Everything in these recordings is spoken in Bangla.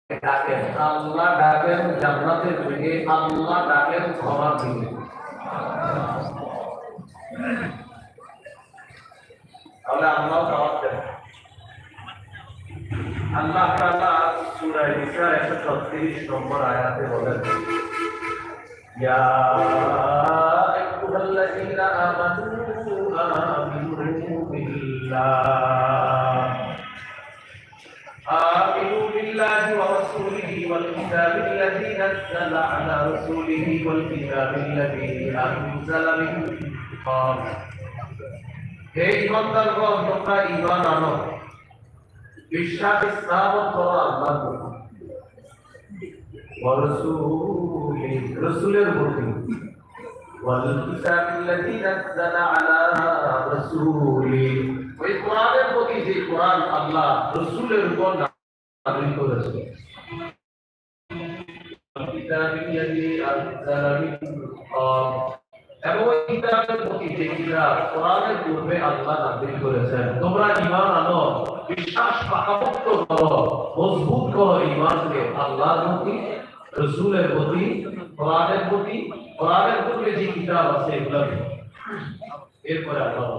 ডাকেন, আল্লাহ ডাকেন জান্নাতের দিকে, আল্লাহ ডাকেন ক্ষমার দিকে। তাহলে আল্লাহ দাওয়াত দেন। আল্লাহ তাআলা সূরা নিসা 136 নম্বর আয়াতে বলেন, ইয়া আইয়ুহাল্লাযীনা আমানু আমিনু বিল্লাহ آمنوا بالله ورسوله والكتاب الذي نزل على رسوله والكتاب الذي أنزل من قبل হে ঈমানদারগণ, তোমরা ঈমান আনো, বিশ্বাস স্থাপন করো আল্লাহর প্রতি, ওয়া রাসূলিহি, রাসূলের প্রতি, ওয়াল কিতাবিল্লাযী নাযালা আলা রাসূলিহি, ওই কোরআনের প্রতি যে কোরআন আল্লাহ রাসূলের উপর নাযিল করেছে, কিতাবিল্লাযী আনজালা মিন ক্বাবল, এবং ওই কিতাবের প্রতি যে কিতাব কোরআনের পূর্বে আল্লাহ নাযিল করেছেন। তোমরা ঈমান আনো, বিশ্বাস পাকাপোক্ত করো, মজবুত করো ঈমানকে আল্লাহর প্রতি, রাসূলের প্রতি, কোরআনের প্রতি, কোরআনের পূর্বে যে কিতাব আছে এগুলোর। এরপরে আল্লাহ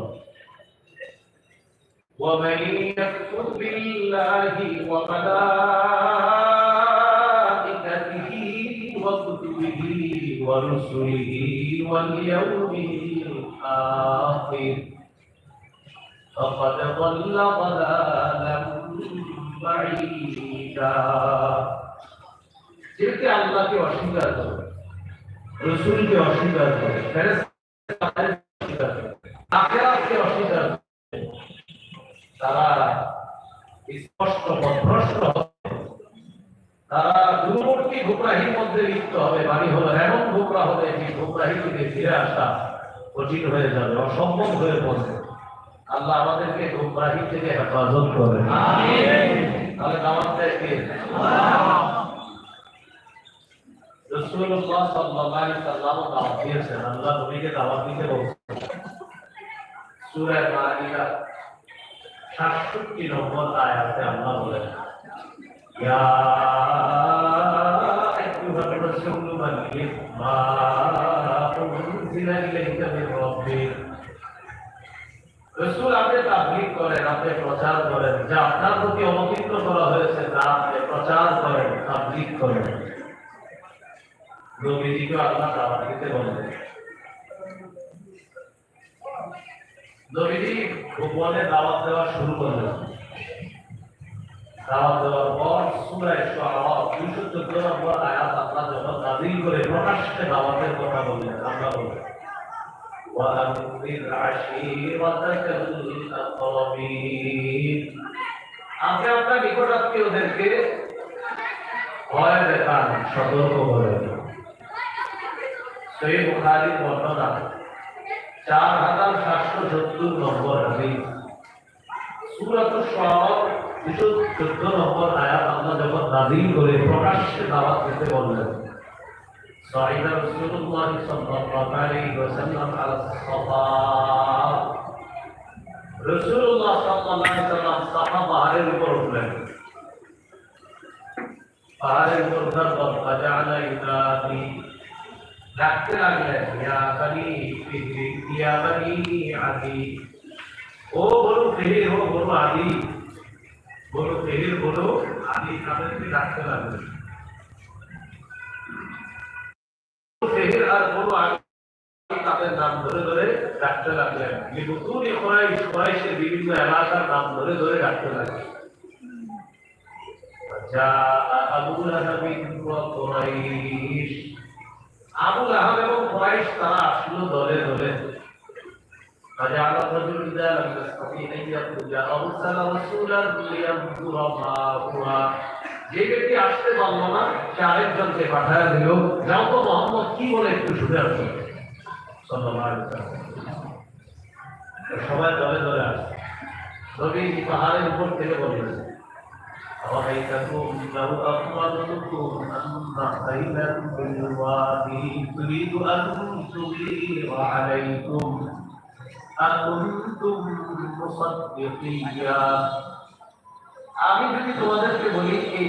ومن يكفر بالله وملائكته وكتبه ورسله واليوم الآخر فقد ضل ضلالا بعيدا। যেটা আল্লাহকে অস্বীকার করে, রাসূলকে অস্বীকার করে, ফেরেশতাকে অস্বীকার করে, আখিরাতকে অস্বীকার করে, তারা স্পষ্ট পথভ্রষ্ট হবে, তারা দূরবর্তী গোমরাহির মধ্যে লিপ্ত হবে। বাণী হলো এমন গোমরা হবে যে গোমরাহি থেকে ফিরে আসা কঠিন হয়ে যাবে, অসম্ভব হয়ে পড়বে। আল্লাহ আমাদেরকে গোমরাহি থেকে হেফাজত করে, আমিন। তাহলে দাওয়াত দেয় কে? আল্লাহ। রাসূলুল্লাহ সাল্লাল্লাহু আলাইহি ওয়াসাল্লাম দাওয়াত দিয়েছেন, আল্লাহ নবীকে দাওয়াত দিতে বলেছেন। সূরা মাইদা 67 নম্বর আয়াতে আল্লাহ বলেন, ইয়া আইয়ুহার রাসূলু বাল্লিগ মা উনজিলা ইলাইকা মির রাব্বিক। রাসূল, আপনি তাবলীগ করেন, আপনি প্রচার করেন, যা আপনার প্রতি অবতীর্ণ করা হয়েছে তা আপনি প্রচার করেন, তাবলীগ করেন। নবীজিকে আল্লাহ দাওয়াত দিতে বলেন। নবীজি গোপনে দাওয়াত দেওয়া শুরু করলেন। দাওয়াত দেওয়ার পর সূরা শুআরা 214 নম্বর আয়াত আল্লাহ যখন নাযিল করে প্রকাশ্যে দাওয়াতের কথা বললেন, আল্লাহ বলেন, ওয়া আনজির আশীরাতাকাল আকরাবিন। আপনি আপনার নিকটাত্মীয়দেরকে ভয় দেখান, সতর্ক করেন। সহিহ বুখারীর বর্ণনা 4770 নম্বর হাদিস, সূরাতুশ শুআরা 214 নম্বর আয়াত আল্লাহ যখন নাযিল করে প্রকাশ্যে দাওয়াত দিতে বললেন, সাইদা রাসূলুল্লাহ সাল্লাল্লাহু আলাইহি ওয়াসাল্লাম আলা সাফা। রাসূলুল্লাহ সাল্লাল্লাহু আলাইহি ওয়াসাল্লাম সাফা পাহাড়ের উপর উঠলেন। পাহাড়ের উপর উঠার পর ফাজাআলা ইউনাদি, ডাকতে লাগলেন, ইয়া বানি ফিহরি, ইয়া বানি আদি, ও বনু ফিহরি, ও বনু আদি, বনু ফিহরি, বনু আদি, তাদেরকে ডাকতে লাগলেন। ফিহরি আর বনু আদি তাদের নাম ধরে ধরে ডাকতে লাগলেন। লিবুতুনি কুরাইশ, কুরাইশের বিভিন্ন এলাকার নাম ধরে ধরে ডাকতে লাগলেন। যা আবু লাহাব ওয়া কুরাইশ, আবু লাহাব এবং কুরাইশ তারা আসলো দলে দলে। فجعل الرجل إذا لم يستطيع أن يخرج أرسل رسولا لينظر ما هو। যে ব্যক্তি আসতে পারল না সে আরেকজনকে পাঠায় দিল, যাও তো মুহাম্মদ কি বলে একটু শুনে আসো। সাল্লাল্লাহু আলাইহি ওয়াসাল্লাম সবাই দলে দলে আসে। নবী পাহাড়ের উপর থেকে বললেন, أرأيتكم لو أخرجتكم نخيلا بالوادي تريد أن تغير عليكم أكنتم مصدقيا। আমি যদি তোমাদেরকে বলি এই